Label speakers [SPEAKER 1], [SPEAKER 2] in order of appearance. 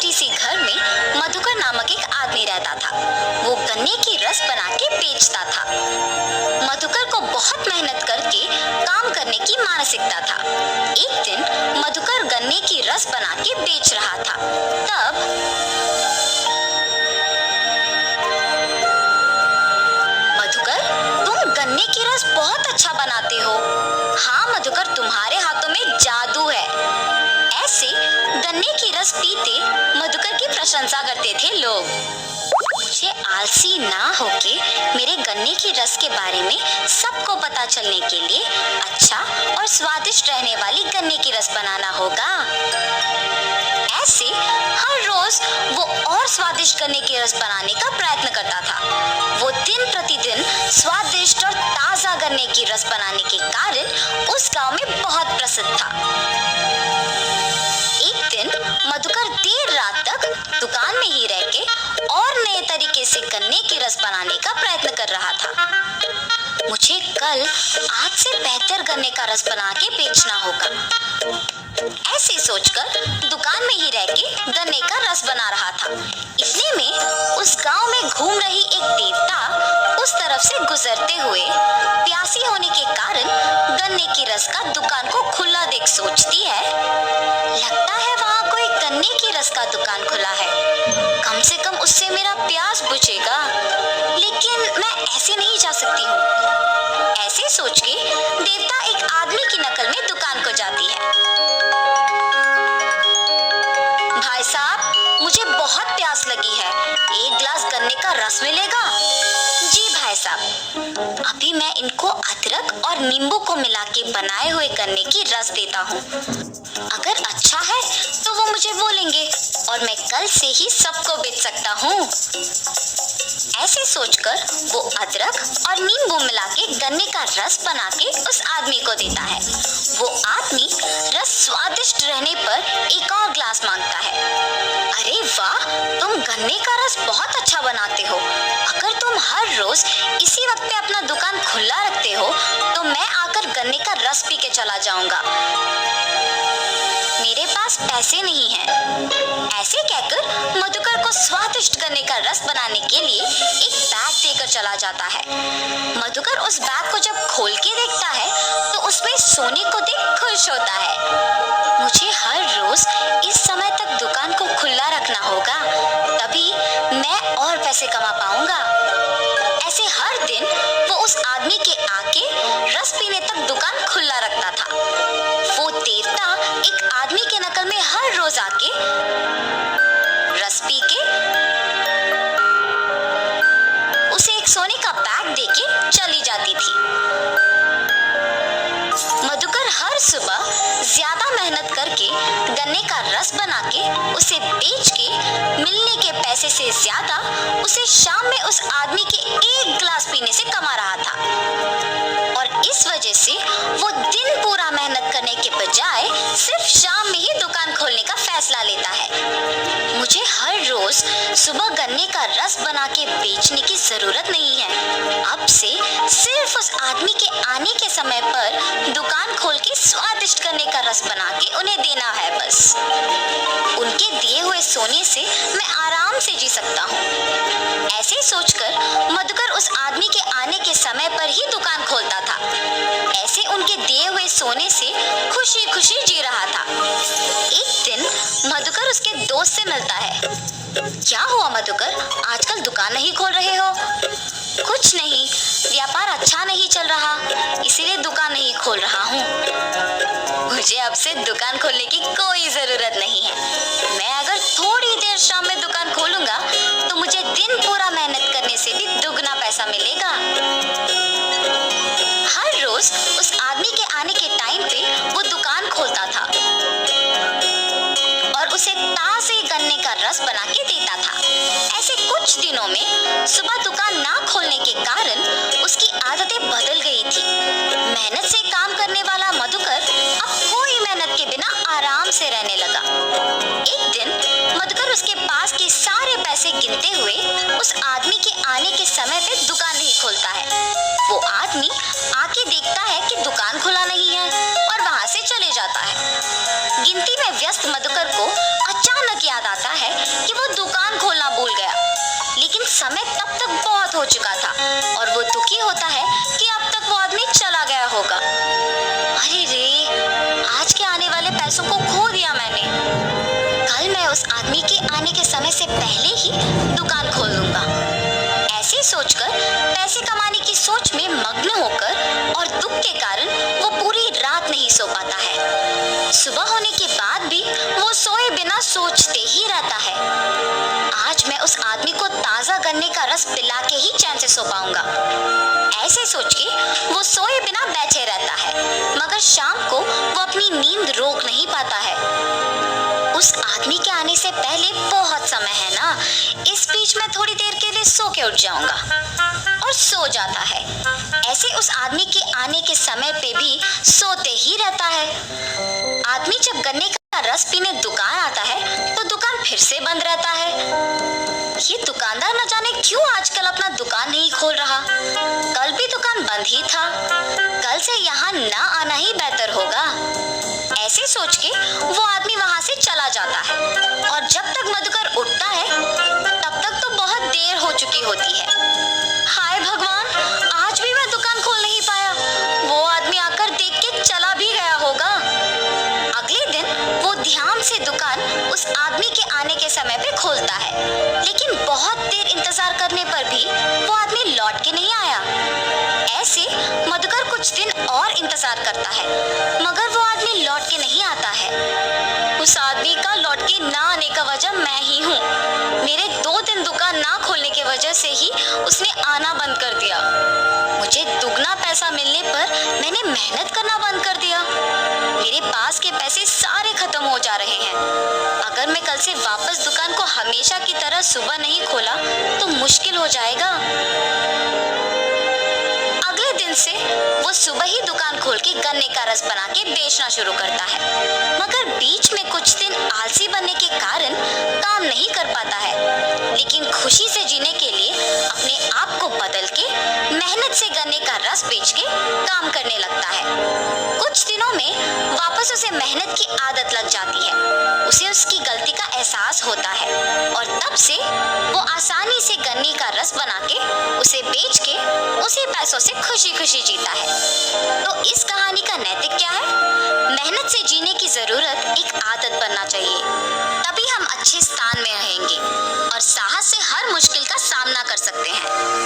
[SPEAKER 1] छोटी सी घर में मधुकर नामक एक आदमी रहता था। वो गन्ने की रस बना के बेचता था। मधुकर को बहुत मेहनत करके काम करने की मानसिकता था। एक दिन मधुकर गन्ने की रस बना के बेच रहा था। तब मधुकर, तुम गन्ने की रस बहुत अच्छा बनाते हो। हाँ मधुकर, तुम्हारे हाथों में जादू है। ऐसे गन्ने की रस पीते मधुकर की प्रशंसा करते थे लोग। मुझे आलसी ना होके मेरे गन्ने की रस के बारे में सबको पता चलने के लिए अच्छा और स्वादिष्ट रहने वाली गन्ने की रस बनाना होगा। ऐसे हर रोज वो और स्वादिष्ट गन्ने की रस बनाने का प्रयत्न करता था। वो दिन प्रतिदिन स्वादिष्ट और ताजा गन्ने की रस बनाने के कारण उस गांव में बहुत प्रसिद्ध था। एक दिन मधुकर देर रात तक दुकान में ही रह के और नए तरीके से गन्ने की रस बनाने का प्रयत्न कर रहा था। मुझे कल आज से बेहतर गन्ने का रस बना के बेचना होगा। ऐसे सोचकर दुकान में ही रह के गन्ने का रस बना रहा था। इतने में उस गांव में घूम रही एक देवता उस तरफ से गुजरते हुए प्यासी होने के कारण गन्ने की रस का दुकान को खुला देख सोचती है, लगता है वहाँ कोई गन्ने की रस का दुकान खुला है। कम से कम उससे मेरा प्यास बुझेगा। लेकिन मैं ऐसे नहीं जा सकती हूँ। ऐसे सोच के देवता एक आदमी की नकल में दुकान को जाती है। भाई साहब, मुझे बहुत प्यास लगी है। एक गिलास गन्ने का रस मिलेगा? जी भाई साहब, अभी मैं इनको अदरक और नींबू को मिला के बनाए हुए गन्ने की रस देता हूँ। अगर अच्छा है तो वो मुझे बोलेंगे और मैं कल से ही सबको बेच सकता हूँ। ऐसे सोचकर वो अदरक और नींबू मिला के गन्ने का रस बना के उस आदमी को देता है। वो आदमी रस स्वादिष्ट रहने पर एक और ग्लास मांगता है। अरे वाह, तुम गन्ने का रस बहुत अच्छा बनाते हो। अगर तुम हर रोज इसी वक्त पे अपना दुकान खुला रखते हो तो मैं आकर गन्ने का रस पी के चला जाऊंगा। मेरे पास पैसे नहीं हैं। ऐसे कहकर मधुकर को स्वादिष्ट गन्ने का रस बनाने के लिए एक बैग देकर चला जाता है। मधुकर उस बैग को जब खोल के देखता है तो उसमें सोने को देख खुश होता है। मुझे हर रोज इस समय तक दुकान को खुला रखना होगा, तभी मैं और पैसे कमा पाऊंगा। ऐसे हर दिन वो उस आदमी के आके रस पीने तक दुकान खुला रखता था। वो देवता एक आदमी के नकल में हर रोज आके रस पी के उसे एक सोने का बैग देके चली जाती थी। मधुकर हर सुबह ज्यादा मेहनत करके गन्ने का रस बना के उसे बेच के मिलने के पैसे से ज्यादा उसे शाम में उस आदमी के एक गिलास पीने से कमा रहा था। और इस वजह से वो दिन पूरा मेहनत करने के बजाय सिर्फ शाम में ही दुकान खोलने का फैसला लेता है। मुझे हर रोज सुबह गन्ने का रस बना के बेचने की जरूरत नहीं है। अब से सिर्फ उस आदमी के आने के समय पर दुकान खोल के स्वादिष्ट गन्ने का रस बना के उन्हें देना है बस। उनके दिए हुए सोने से मैं आराम से जी सकता हूँ। ऐसे सोचकर मधुकर उस आदमी के आने के समय पर ही दुकान खोलता था। ऐसे उनके दिए हुए सोने से खुशी खुशी जी रहा था। एक दिन मधुकर उसके दोस्त से मिलता है। क्या हुआ मधुकर, आजकल दुकान नहीं खोल रहे हो? कुछ नहीं, व्यापार अच्छा नहीं चल रहा, इसीलिए दुकान नहीं खोल रहा हूँ। मुझे अब से दुकान खोलने की कोई जरूरत नहीं है। मैं अगर थोड़ी देर शाम में दुकान खोलूंगा तो मुझे दिन पूरा मेहनत करने से भी दुगना पैसा मिलेगा। हर रोज उस आदमी के आने के टाइम पे वो दुकान खोलता था और उसे ताजे गन्ने का रस बना के देता था। ऐसे कुछ दिनों में सुबह दुकान ना खोलने के कारण उसकी आदतें बदल गई थी। मेहनत से काम करने वाला मधुकर अब कोई मेहनत के बिना आराम से रहने लगा। एक दिन मधुकर उसके पास के सारे पैसे गिनते हुए उस आदमी के आने के समय पे दुकान नहीं खोलता है। वो आदमी आके देखता है कि दुकान खुला नहीं है और वहां से चले जाता है। गिनती में व्यस्त मधुकर को अचानक याद आता है कि वो दुकान खोलना भूल गया, लेकिन समय तब तक बहुत हो चुका था और वो दुखी होता है कि अब तक वो आदमी चला गया होगा। अरे रे, आज के आने वाले पैसों को खो दिया मैंने। कल मैं उस आदमी के आने के समय से पहले ही दुकान खोल लूंगा। ऐसे सोचकर पैसे कमाने की सोच में मग्न होकर और दुख के कारण वो पूरी रात नहीं सो पाता है। सुबह होने के बाद भी वो सोए बिना सोचते ही रहता है, आज मैं उस आदमी को ताजा गन्ने का रस पिला के ही चैन से सो पाऊंगा। ऐसे सोच के वो सोए बिना बैठे रहता है, मगर शाम को वो अपनी नींद रोक नहीं पाता है। उस आदमी के आने से पहले बहुत समय है ना, इस बीच में थोड़ी देर के लिए सो के उठ जाऊंगा, और सो जाता है। ऐसे उस आदमी के आने के समय पे भी सोते ही रहता है। आदमी जब गन्ने का रस पीने दुकान आता है तो दुकान फिर से बंद रहता है। ये दुकानदार न जाने क्यों आजकल अपना दुकान नहीं खोल रहा। कल भी दुकान बंद ही था, कल से यहाँ ना आना ही बेहतर होगा। ऐसे सोच के वो आदमी वहां से चला जाता है, और जब तक मधुकर उठता है तब तक तो बहुत देर हो चुकी होती है। हाय भगवान, आज भी मैं दुकान खोल नहीं पाया। वो आदमी आकर देख के चला भी गया होगा। अगले दिन वो ध्यान से दुकान उस आदमी के आने के समय पे खोलता है, लेकिन बहुत देर इंतजार करने पर भी वो आदमी लौट के नहीं आया। ऐसे मधुकर कुछ दिन और इंतजार करता है, मगर वो आदमी लौट के नहीं आता है। उस आदमी का लौट के ना आने का वजह मैं ही हूँ। मेरे 2 दिन दुकान ना खोलने की वजह से ही उसने आना बंद कर दिया। मुझे दुगना पैसा मिलने पर मैंने मेहनत करना बंद कर दिया। मेरे पास के पैसे सारे खत्म हो जा रहे हैं। अगर मैं कल से वापस दुकान को हमेशा की तरह सुबह नहीं खोला तो मुश्किल हो जाएगा। अगले दिन से वो सुबह ही दुकान खोल के गन्ने का रस बना के बेचना शुरू करता है, मगर बीच में कुछ दिन आलसी बनने के कारण काम नहीं कर पाता है। लेकिन खुशी से जीने के लिए अपने आप को बदल के मेहनत से गन्ने का रस बेच के काम करने लगता है। कुछ दिनों में वापस उसे मेहनत की आदत लग जाती है। उसे उसकी गलती का एहसास होता है, और तब से वो आसानी से गन्ने का रस बना के उसे बेच के उसी पैसों से खुशी खुशी जीता है। तो इस कहानी का नैतिक क्या है? मेहनत से जीने की जरूरत एक आदत बनना चाहिए, तभी हम अच्छे स्थान में रहेंगे और साहस से हर मुश्किल का सामना कर सकते हैं।